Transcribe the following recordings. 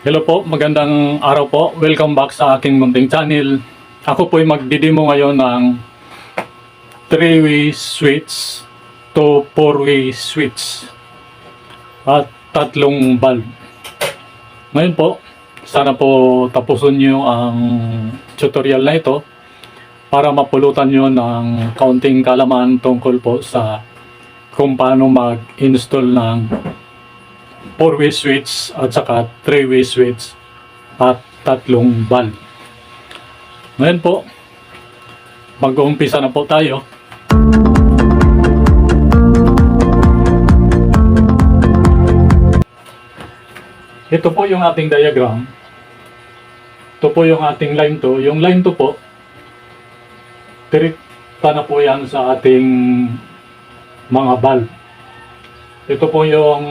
Hello po, magandang araw po. Welcome back sa aking munting channel. Ako po ay magdidemo ngayon ng 3-way switch to 4-way switch at tatlong bulb. Ngayon po, sana po tapusin nyo ang tutorial na ito para mapulutan nyo ng kaunting kalaman tungkol po sa kung paano mag-install ng 4-way switch at saka 3-way switch at tatlong bulb. Ngayon po, mag-uumpisa na po tayo. Ito po yung ating diagram. Ito po yung ating line 2. Yung line 2 po, direkta na po yan sa ating mga bulb. Ito po yung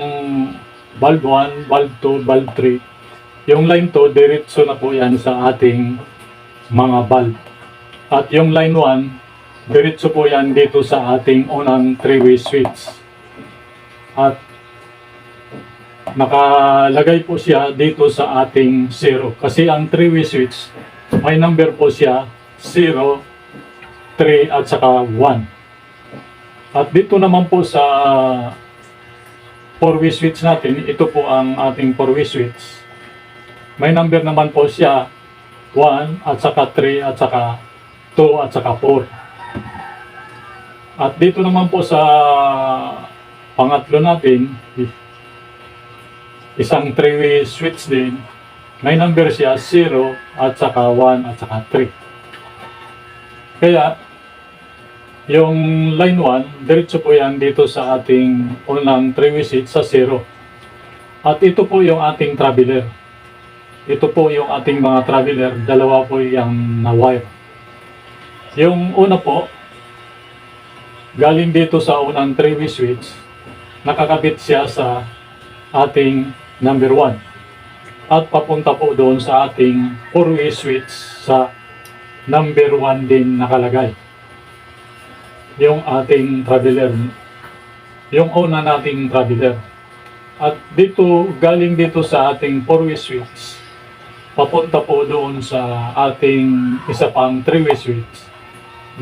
bulb 1, bulb 2, bulb 3. Yung line 2, diretso na po yan sa ating mga bulb. At yung line 1, diretso po yan dito sa ating unang 3-way switch. At nakalagay po siya dito sa ating 0. Kasi ang 3-way switch, may number po siya 0, 3 at saka 1. At dito naman po sa 4-way switch natin, ito po ang ating 4-way switch. May number naman po siya 1 at saka 3 at saka 2 at saka 4. At dito naman po sa pangatlo natin, isang 3-way switch din, may number siya 0 at saka 1 at saka 3. Kaya yung line 1, diretso po yan dito sa ating unang 3-way switch sa 0. At ito po yung ating traveler. Ito po yung ating mga traveler. Dalawa po yung na wire. Yung una po, galing dito sa unang 3-way switch, nakakabit siya sa ating number 1. At papunta po doon sa ating 4-way switch sa number 1 din nakalagay. Yung ating traveler, yung una nating traveler. At dito, galing dito sa ating 4-way switch, papunta po doon sa ating isa pang 3-way switch,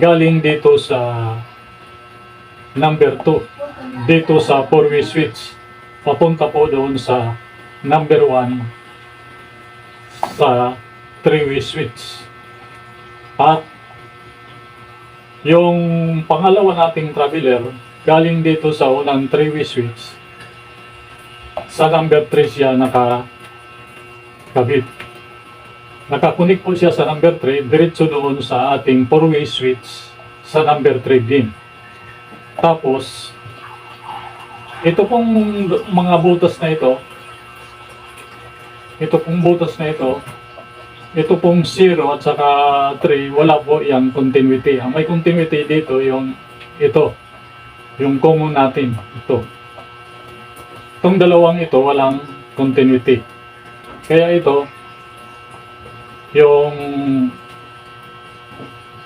galing dito sa number 2, dito sa 4-way switch, papunta po doon sa number 1 sa 3-way switch. At yung pangalawa nating traveler, galing dito sa unang 3-way switch, sa number 3 siya nakakabit. Nakakunik po siya sa number 3, diretso doon sa ating 4-way switch sa number 3 din. Tapos, ito pong mga butas na ito, ito pong 0 at saka 3, wala po yung continuity. Ang may continuity dito, yung common natin, ito. Itong dalawang ito, walang continuity. Kaya ito, yung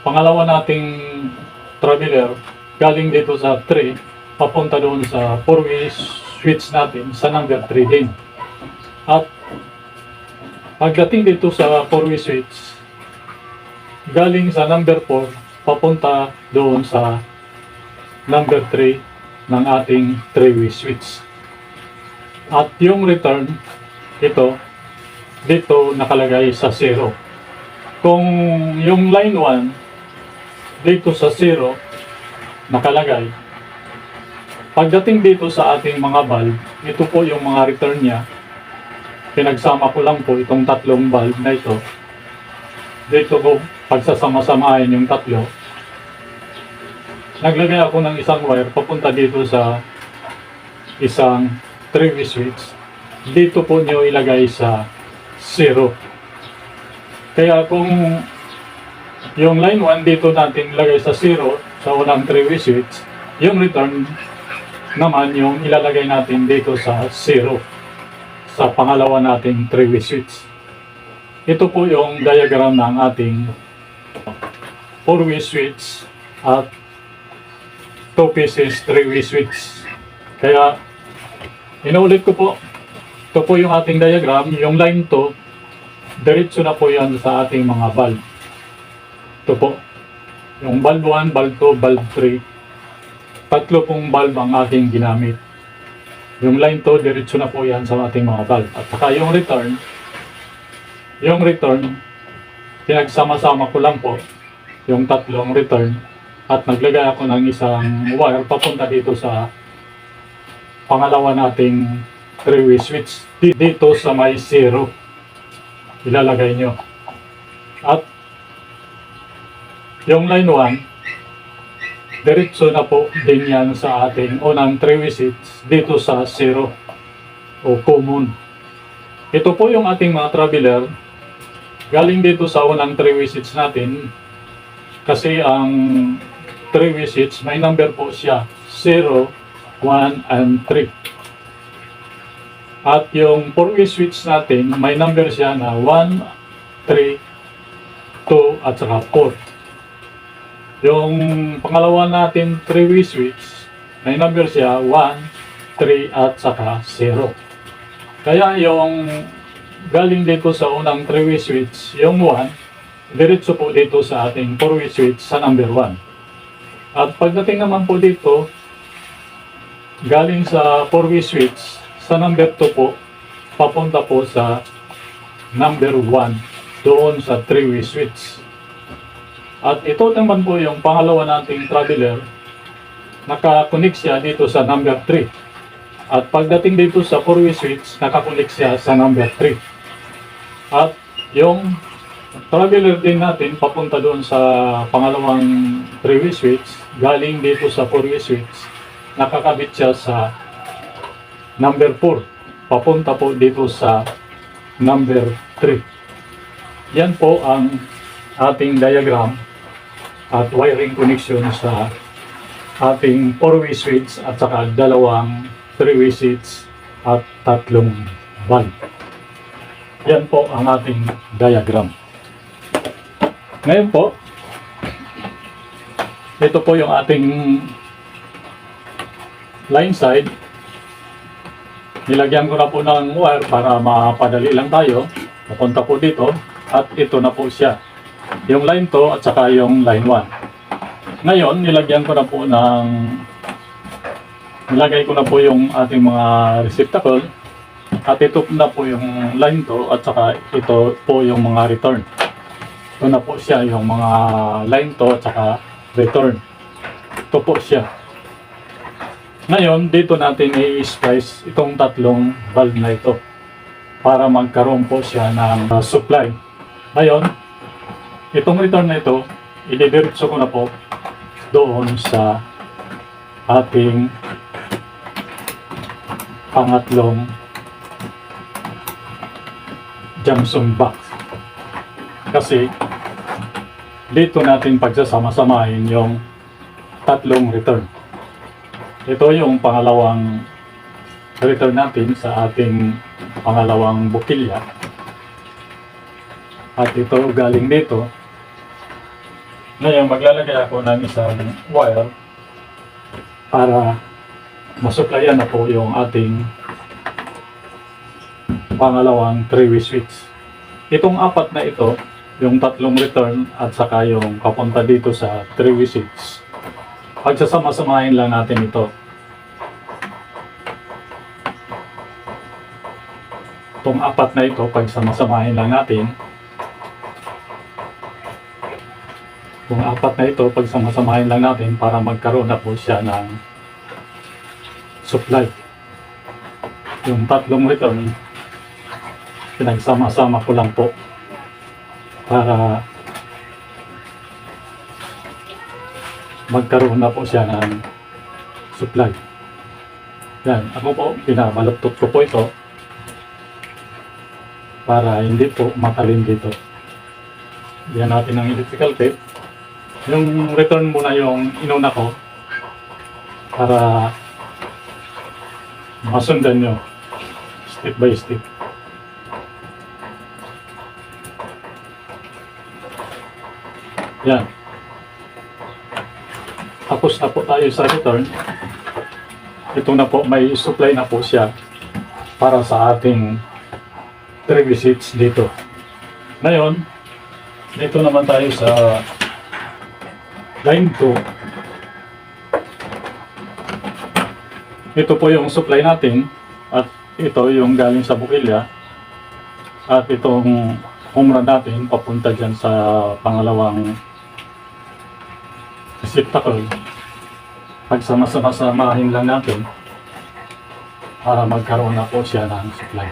pangalawa nating traveler, galing dito sa 3, papunta doon sa 4-way switch natin sa number 3 din. At pagdating dito sa 4-way switch, galing sa number 4, papunta doon sa number 3 ng ating 3-way switch. At yung return, ito, dito nakalagay sa 0. Kung yung line 1, dito sa 0, nakalagay. Pagdating dito sa ating mga bulb, ito po yung mga return niya. Pinagsama ko lang po itong tatlong bulb na ito. Dito ko pagsasama-samahin yung tatlo. Naglagay ako ng isang wire papunta dito sa isang 3-way switch. Dito po nyo ilagay sa 0. Kaya kung yung line 1 dito natin ilagay sa 0 sa unang 3-way switch, yung return naman yung ilalagay natin dito sa 0 sa pangalawa nating 3-way switch. Ito po yung diagram ng ating 4-way switch at 2 pieces 3-way switch. Kaya inuulit ko po, Ito po yung ating diagram. Yung line to, diretso na po yan sa ating mga valve. Ito po. Yung valve 1, valve 2, valve 3. Tatlo pong valve ang ating ginamit. Yung line to, diretso na po yan sa ating mga valve. At saka yung return, pinagsama-sama ko lang po yung tatlong return at naglagay ako ng isang wire papunta dito sa pangalawa nating 3-way switch dito sa may 0 ilalagay nyo. At yung line 1 diretso na po din yan sa ating unang 3-way switch dito sa 0 o common. Ito po yung ating mga traveler galing dito sa unang 3-way switch natin kasi ang 3-way switch may number po siya 0, 1, and 3. At yung 4-way switch natin may number siya na 1, 3, 2 at saka 4. Yung pangalawa natin 3-way switch may number siya 1, 3 at saka 0. Kaya yung galing dito sa unang 3-way switch, yung 1, diretso po dito sa ating 4-way switch sa number 1. At pagdating naman po dito, galing sa 4-way switch, sa number 2 po, papunta po sa number 1, doon sa 3-way switch. At ito naman po yung pangalawa nating traveler, nakakonek siya dito sa number 3. At pagdating dito sa 4-way switch, nakakonek siya sa number 3. At yung traveler din natin papunta doon sa pangalawang 3-way switch, galing dito sa 4-way switch, nakakabit siya sa number 4, papunta po dito sa number 3. Yan po ang ating diagram at wiring connection sa ating 4-way switch at saka dalawang 3-way switch at tatlong valve. Yan po ang ating diagram. Ngayon po, ito po yung ating line side. Nilagyan ko na po ng wire para mapadali lang tayo. Papunta po dito at ito na po siya. Yung line 2 at saka yung line 1. Ngayon, nilagay ko na po yung ating mga receptacle. At ito na po yung line to at saka ito po yung mga return. Ito na po siya yung mga line to at saka return. Ito po siya. Ngayon, dito natin i-splice itong tatlong valve na ito para magkaroon po siya ng supply. Ngayon, itong return na ito, i-diretso ko na po doon sa ating pangatlong junction box. Kasi dito natin pagsasama-samahin yung tatlong return. Ito yung pangalawang return natin sa ating pangalawang bukilya. At ito galing dito. Ngayon maglalagay ako ng isang wire para masupplyan na po yung ating pangalawang 3-way switch. Itong apat na ito, yung tatlong return at saka yung papunta dito sa 3-way switch, pagsasama-samahin lang natin ito. Itong apat na ito, pagsama-samahin lang natin. Itong apat na ito, pagsama-samahin lang natin para magkaroon na po siya ng supply. Yung tatlong return, pinagsama-sama ko lang po para magkaroon na po siya ng supply. Yan, ako po, pinabaluktot ko po ito para hindi po matalin dito. Yan natin ng electrical tape. Yung return muna yung inuna ko para masundan nyo step by step. Yan. Tapos na po tayo sa return. Ito na po, may supply na po siya. para sa ating 3 visits dito. Ngayon, dito naman tayo sa line 2. Ito po yung supply natin at ito yung galing sa bukilya at itong home run natin papunta dyan sa pangalawang receptacle. Pagsama-samahin lang natin para magkaroon na po siya ng supply.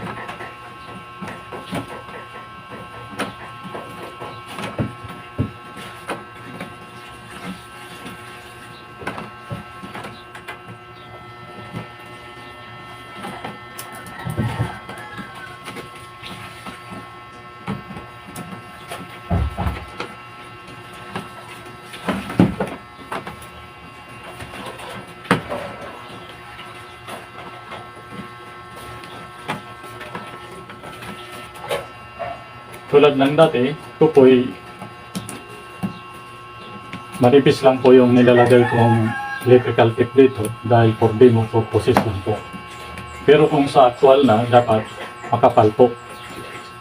Tulad ng dati, ito po'y manipis lang po yung nilalagay kong electrical tape dito dahil for demo purposes lang po. Pero kung sa actual na, dapat makapal po.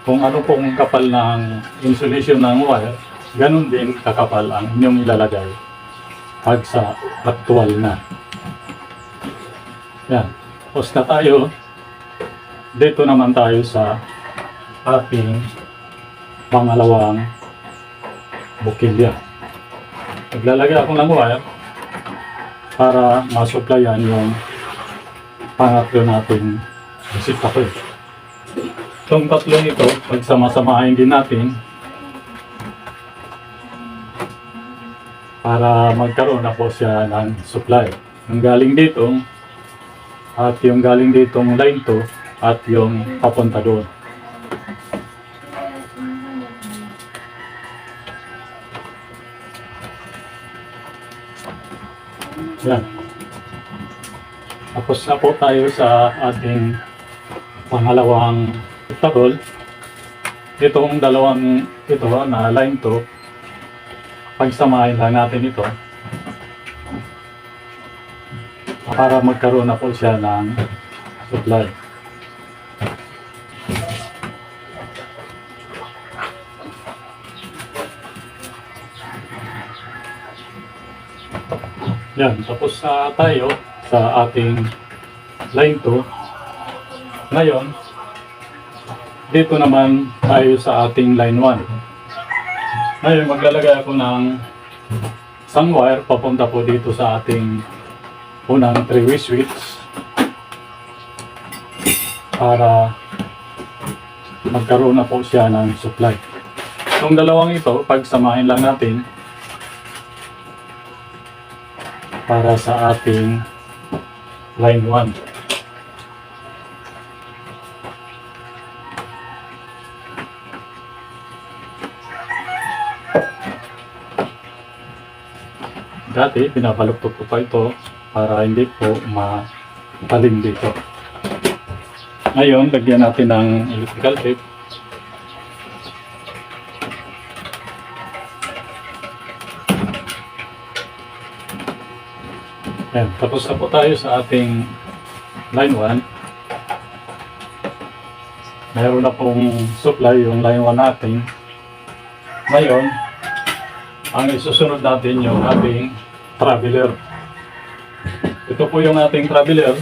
Kung ano pong kapal ng insulation ng wire, ganun din kakapal ang inyong ilalagay pag sa actual na. Yan. Tapos na tayo. Dito naman tayo sa ating pangalawang bukilya. Naglalagay ako ng wire para masupplyan yung pangatlo nating receptacle. Itong tatlong ito, pagsama-samahin din natin para magkaroon na po siya ng supply. Yung galing dito at yung galing ditong line 2 at yung papunta doon. Yan. Tapos na po tayo sa ating pangalawang receptacle. Itong dalawang ito na line 2, pagsamahin lang natin ito para magkaroon na po siya ng supply. Yan, tapos na tayo sa ating line 2. Ngayon, dito naman tayo sa ating line 1. Ngayon, maglalagay ako ng isang wire papunta po dito sa ating unang 3-way switch para magkaroon na po siya ng supply. Itong dalawang ito, pagsamahin lang natin para sa ating line 1. Dati, pinabaluktot ko pa ito para hindi po mapalim dito. Ngayon, lagyan natin ng electrical tape. Ayan, tapos na po tayo sa ating line 1. Mayroon na pong supply yung line 1 natin. Ngayon, ang isusunod natin yung ating traveler. Ito po yung ating traveler.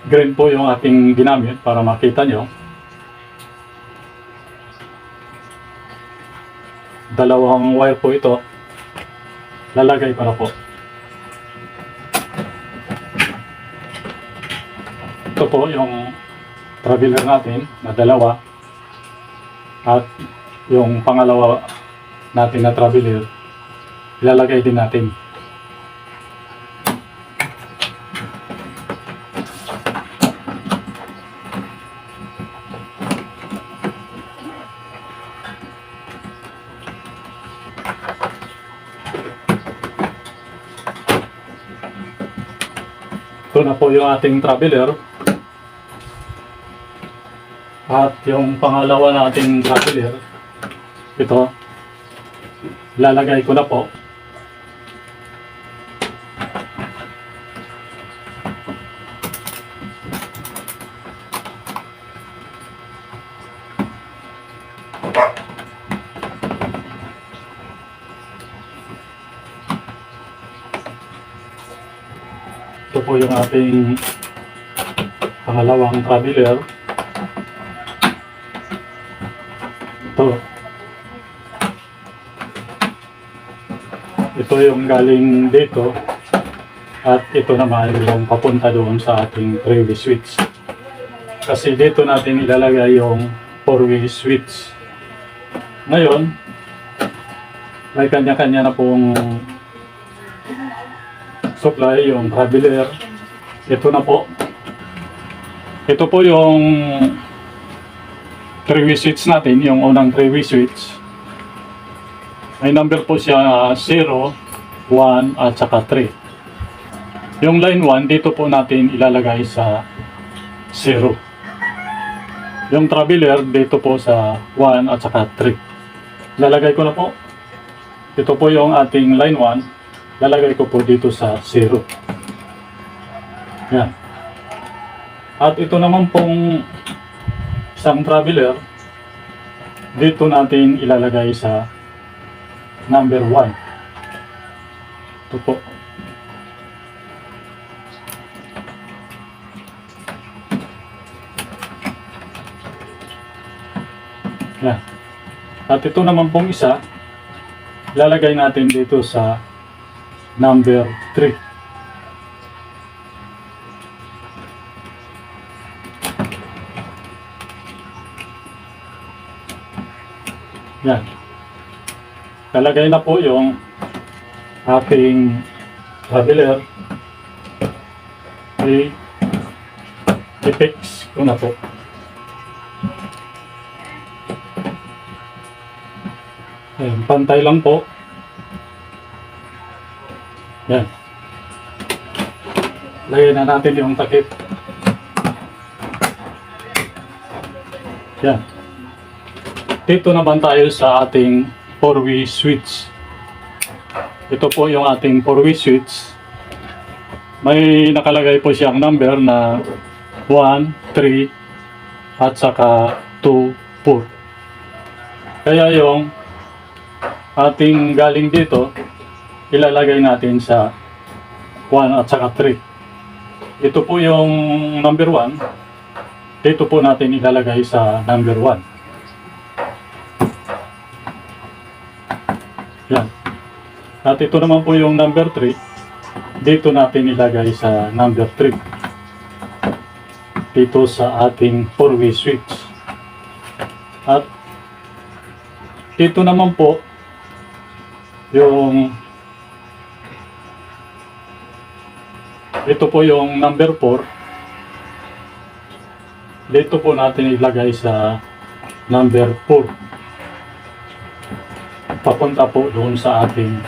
Green po yung ating ginamit para makita nyo. Dalawang wire po ito. Lalagay para po. Ito po yung traveler natin na dalawa at yung pangalawa natin na traveler ilalagay din natin. Ito na po yung ating traveler. At yung pangalawa nating traveler, ito, lalagay ko na po. Ito po yung ating pangalawang traveler. Ito yung galing dito at ito naman yung papunta doon sa ating 3-way switch. Kasi dito natin ilalagay yung 4-way switch. Ngayon, may kanya-kanya na pong supply yung traveler. Ito na po. Ito po yung 3-way switch natin, yung unang 3-way switch. May number po siya 0, 1 at saka 3. Yung line 1 dito po natin ilalagay sa 0. Yung traveler dito po sa 1 at saka 3. Lalagay ko na po. Ito po yung ating line 1. Lalagay ko po dito sa 0. Yan. At ito naman pong isang traveler dito natin ilalagay sa number 1. Ito po. Yan. At ito naman pong isa, lalagay natin dito sa number 3. Yan. Lalagay na po yung ating traveler. I-fix ko na po. Ayan, pantay lang po. Yan. Lagay na natin yung takip. Yan. Dito naman tayo sa ating 4-way switch. Ito po yung ating 4-way switch. May nakalagay po siyang number na 1, 3 at saka 2, 4. Kaya yung ating galing dito ilalagay natin sa 1 at saka 3. Ito po yung number 1. Dito po natin ilalagay sa number 1. Yan. At ito naman po yung number 3. Dito natin ilagay sa number 3. Dito sa ating 4-way switch. At dito naman po yung ito po yung number 4. Dito po natin ilagay sa number 4. Papunta po doon sa ating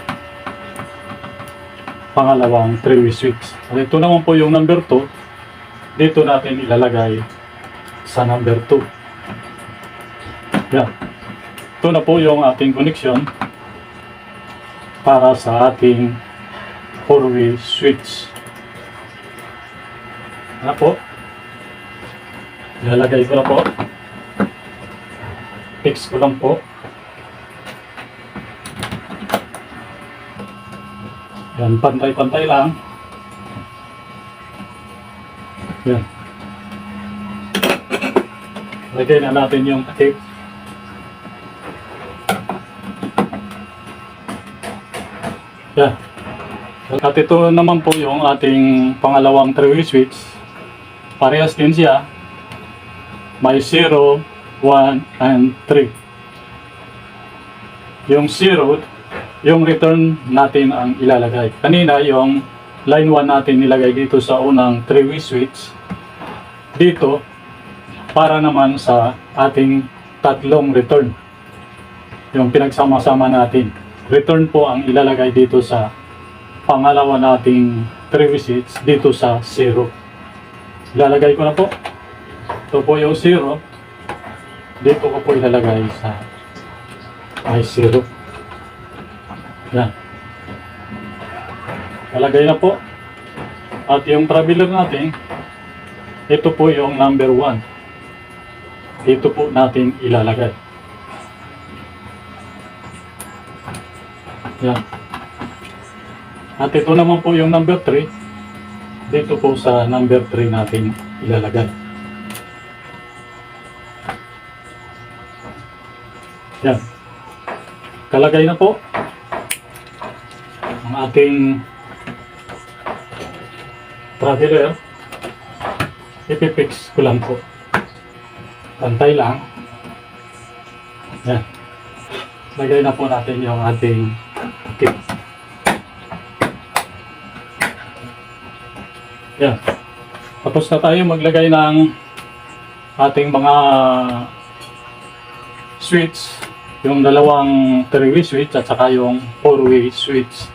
pangalawang 3-way switch. At ito naman po yung number 2. Dito natin ilalagay sa number 2. Yan. Ito na po yung ating connection para sa ating 4-way switch. Ano po? Ilalagay ko na po. Fix ko lang po. Yan, pantay-pantay lang. Yan. Lagay na natin yung tape. Yan. At ito naman po yung ating pangalawang 3-way switch. Parehas din siya. May 0, 1, and 3. Yung 0, yung return natin ang ilalagay. Kanina yung line 1 natin nilagay dito sa unang 3-way switch. Dito, para naman sa ating tatlong return. Yung pinagsama-sama natin. Return po ang ilalagay dito sa pangalawa nating 3-way switch dito sa 0. Ilalagay ko na po. Ito po yung 0. Dito ko po ilalagay sa I0. Yan. Lalagay na po. At yung traveler natin, ito po yung number 1. Dito po natin ilalagay. Yan. At ito naman po yung number 3. Dito po sa number 3 natin ilalagay. Yan. Kalagay na po ang ating traveler. Ipipix ko lang po. Pantay lang. Yan. Lagay na po natin yung ating kit. Yan. Tapos na tayo maglagay ng ating mga switch. Yung dalawang 3-way switch at saka yung 4-way switch.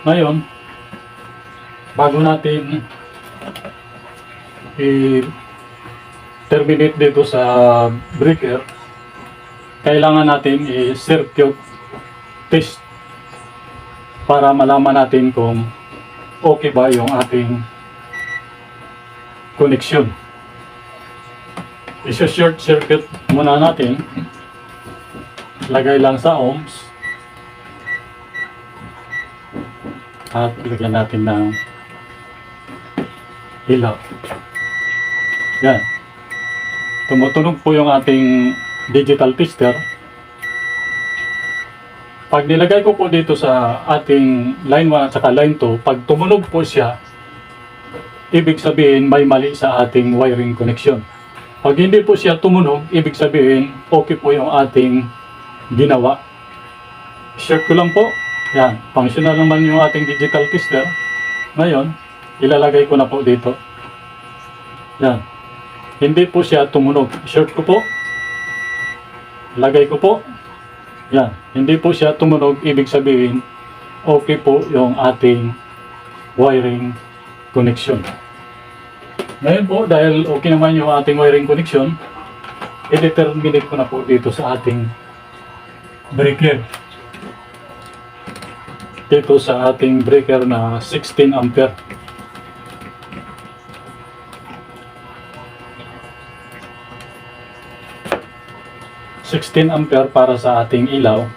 Ngayon, bago natin i-terminate dito sa breaker, kailangan natin i-circuit test para malaman natin kung okay ba yung ating connection. I-short circuit muna natin. Lagay lang sa ohms. At lagyan natin ng ilaw. Yan. Tumutunog po yung ating digital tester. Pag nilagay ko po dito sa ating line 1 at saka line 2, pag tumunog po siya, ibig sabihin may mali sa ating wiring connection. Pag hindi po siya tumunog, ibig sabihin okay po yung ating ginawa. Share ko lang po. Yan. Functional naman yung ating digital tester. Ngayon, ilalagay ko na po dito. Yan. Hindi po siya tumunog. Share ko po. Lagay ko po. Yan. Hindi po siya tumunog. Ibig sabihin, okay po yung ating wiring connection. Ngayon po, dahil okay naman yung ating wiring connection, i-determinate ko na po dito sa ating breaker. Dito sa ating breaker na 16 ampere. Ampere para sa ating ilaw.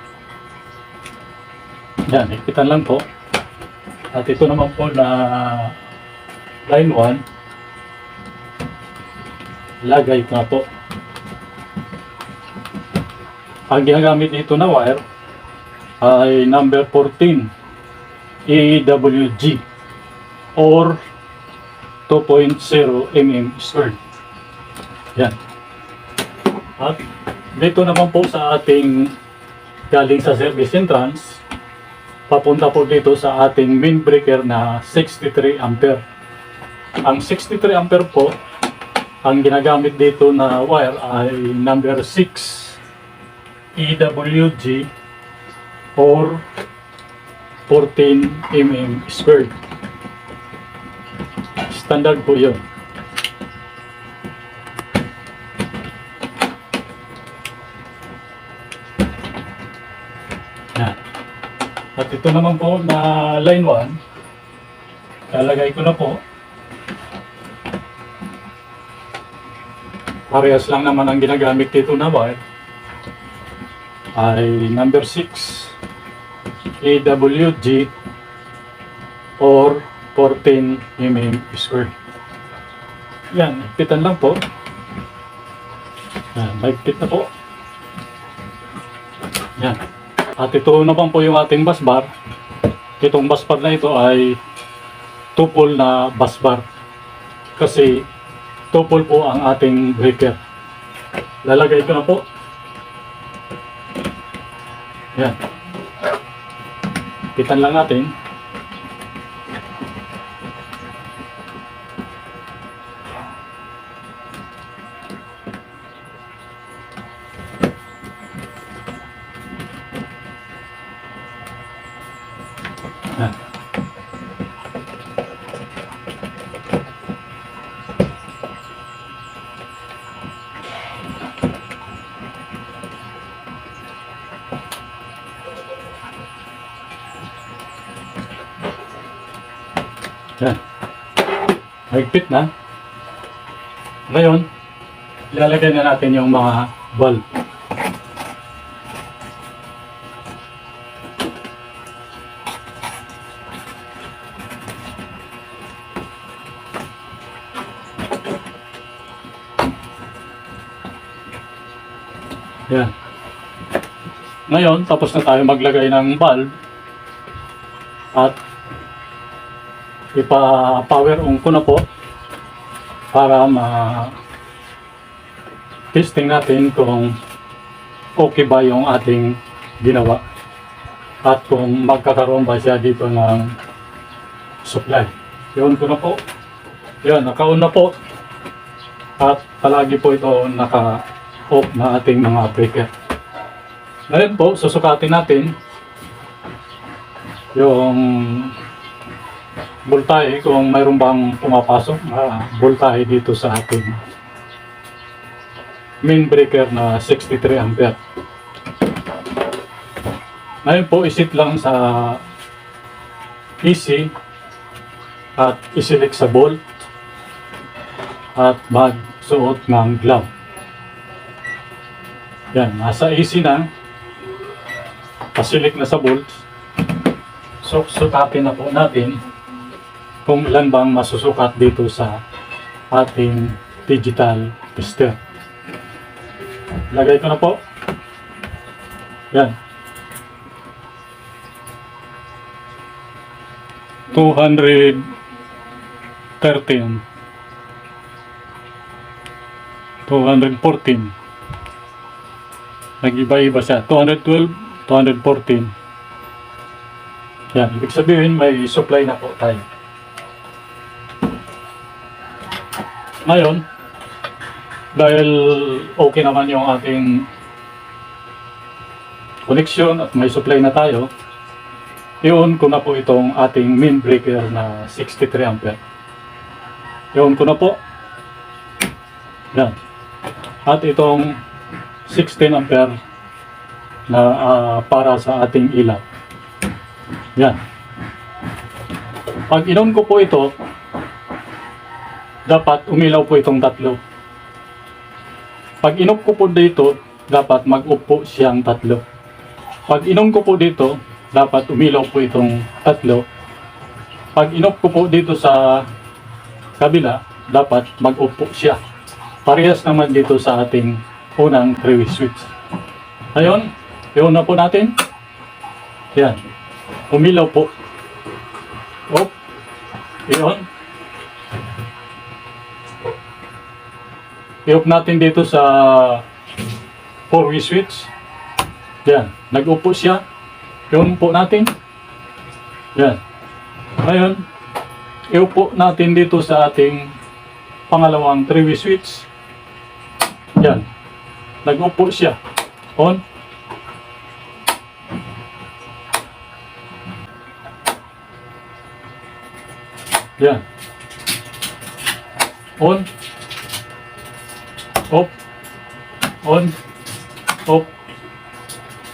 Yan, ipitan lang po. At ito naman po na line 1. Lagay ko na po. Ang ginagamit dito na wire ay number 14 AWG or 2.0 mm squared. Yan. At dito naman po sa ating galing sa service entrance, papunta po dito sa ating main breaker na 63 ampere. Ang 63 ampere po, ang ginagamit dito na wire ay number 6 EWG or 14 mm squared. Standard po yun. Yan. At ito naman po na line 1, lalagay ko na po. Parehas lang naman ang ginagamit dito na wire ay number 6 AWG or 14 mm squared. Yan, ipitan lang po. Yan, maigpit na po. Yan. At ito naman po yung ating bus bar. Itong bus bar na ito ay 2-pole na bus bar. Kasi 2-pole po ang ating breaker. Lalagay ko na po. Yan. Pitan lang natin. Yan. Yan. Mahigpit na. Ngayon, ilalagay na natin yung mga bulb. Yan. Ngayon, tapos na tayo maglagay ng valve at ipa-power on ko na po para testing natin kung okay ba yung ating ginawa at kung magkakaroon ba siya dito ng supply. Yun ko na po. Yan, naka-on na po. At palagi po ito naka-off na ating mga breaker. Ngayon po, susukatin natin yung voltahe kung mayroon bang pumapasok na voltahe dito sa ating main breaker na 63 ampere. Ngayon po, isit lang sa AC at isilik sa bolt at magsuot ng glove. Yan, nasa AC na, pasilik na sa bolt. So, sukatin na po natin kung ilan bang masusukat dito sa ating digital tester. Lagay ko na po. Yan. 213. 214. Nag-iba-iba siya. 212, 214. Yan. Ibig sabihin may supply na po tayo. Ngayon, dahil okay naman yung ating connection at may supply na tayo, i-on ko na po itong ating main breaker na 63 ampere. I-on ko na po. Yan. At itong 16 ampere na para sa ating ilaw. Yan. Pag in-on ko po ito, dapat umilaw po itong tatlo. Pag in-off ko po dito, dapat mag-off po siyang tatlo. Pag in-on ko po dito, dapat umilaw po itong tatlo. Pag in-off ko po dito sa kabila, dapat mag-off po siya. Parehas naman dito sa ating unang 3-way switch. Ngayon, i-on na po natin. Yan. Umilaw po. Off. I-on. I-off natin dito sa 4-way switch. Yan. Nag-off po siya. I-on po natin. Yan. Ngayon, i-off po natin dito sa ating pangalawang 3-way switch. Yan. Nag-off po siya. On. Yan. On. Off. On. Off.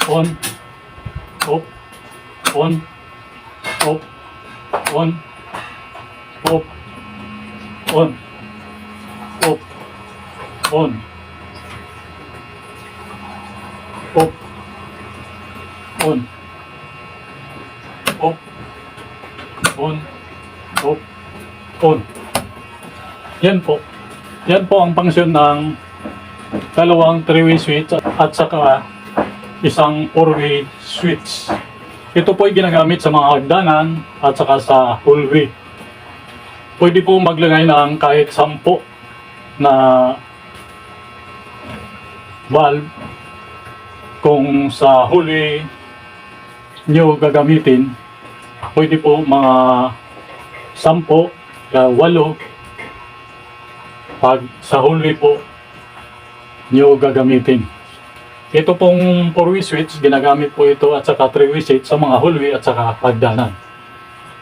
On. Off. On. Off. On. Off. On. Off. On. Off. On. Off. On. Off. On. Yan po. Yan po ang function ng dalawang 3-way switch at saka isang 4-way switch. Ito po ay ginagamit sa mga hagdanan at saka sa hallway. Pwede po maglagay ng kahit 10 na valve kung sa hallway nyo gagamitin. Pwede po mga 10, 8 pag sa hallway po nyo gagamitin. Ito pong 4-way switch, ginagamit po ito at saka 3-way switch sa mga hallway at saka hagdanan.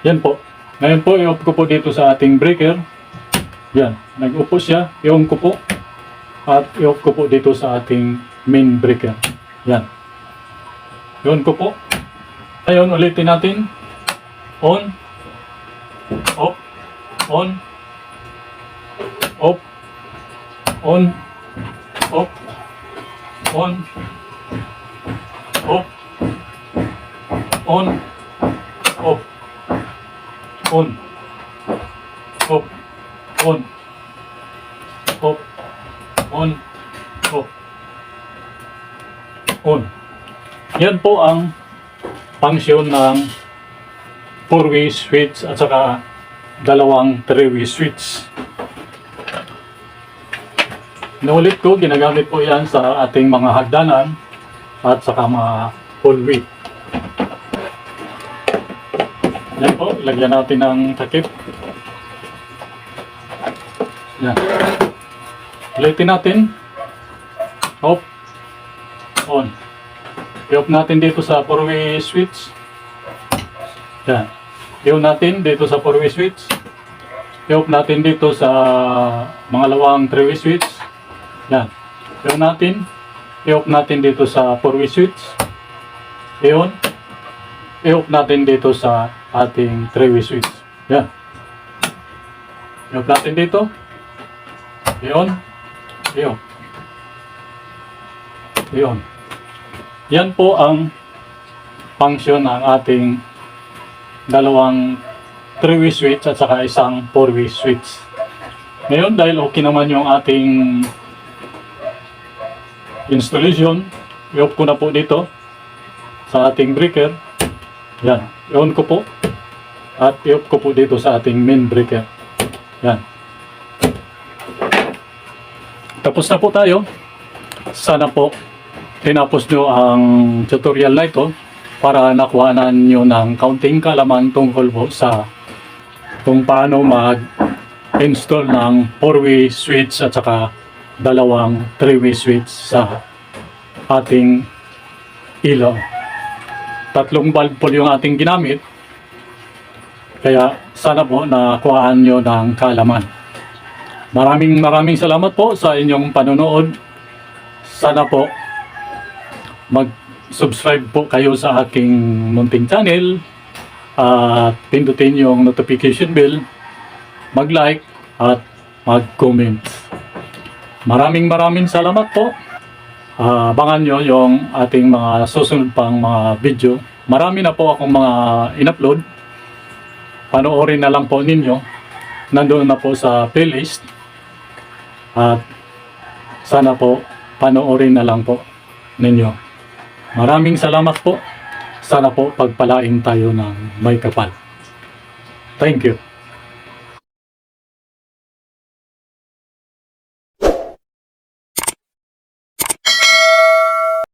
Yan po. Ngayon po, i-off ko po dito sa ating breaker. Yan. Nag-off po siya. I-on ko po. At i-off ko po dito sa ating main breaker. Yan. I-on ko po. Ngayon, ulitin natin. On. Off. On. Off. On. Off. On. Off. On. Off. On. Off. On. Off. On. Off. on. Yan po ang function ng 4-way switch at saka dalawang 3-way switch. Naulit ko, ginagamit po yan sa ating mga hagdanan at saka mga hallway. Yan po, lagyan natin ng takip. Yan. Ulitin natin. Off. On. I-off natin dito sa 4-way switch. Yan. I-on natin dito sa 4-way switch. I-off natin dito sa mga lawang 3-way switch. Yan. I-on natin. I-off natin dito sa 4-way switch. I-on. I-off natin dito sa ating 3-way switch. Yan. I-off natin dito. I-on. I-off. I-on. Yan po ang function ng ating dalawang 3-way switch at saka isang 4-way switch. Ngayon, dahil okay naman yung ating installation, i-off ko na po dito sa ating breaker. Yan, i-on ko po at i-off ko po dito sa ating main breaker. Yan. Tapos na po tayo. Sana po tinapos nyo ang tutorial na ito para nakuhanan nyo ng kaunting kaalaman tungkol po sa kung paano mag-install ng 4-way switch at saka dalawang 3-way switch sa ating ilaw. 3 bulb po yung ating ginamit, kaya sana po nakuhaan nyo ng kaalaman. Maraming salamat po sa inyong panonood. Sana po mag-subscribe po kayo sa aking munting channel at pindutin yung notification bell, mag-like at mag-comment. Maraming salamat po. Abangan nyo yung ating mga susunod pang mga video. Marami na po akong mga in-upload. Panoorin na lang po ninyo. Nandoon na po sa playlist. At sana po panoorin na lang po ninyo. Maraming salamat po. Sana po pagpalain tayo ng may kapal. Thank you.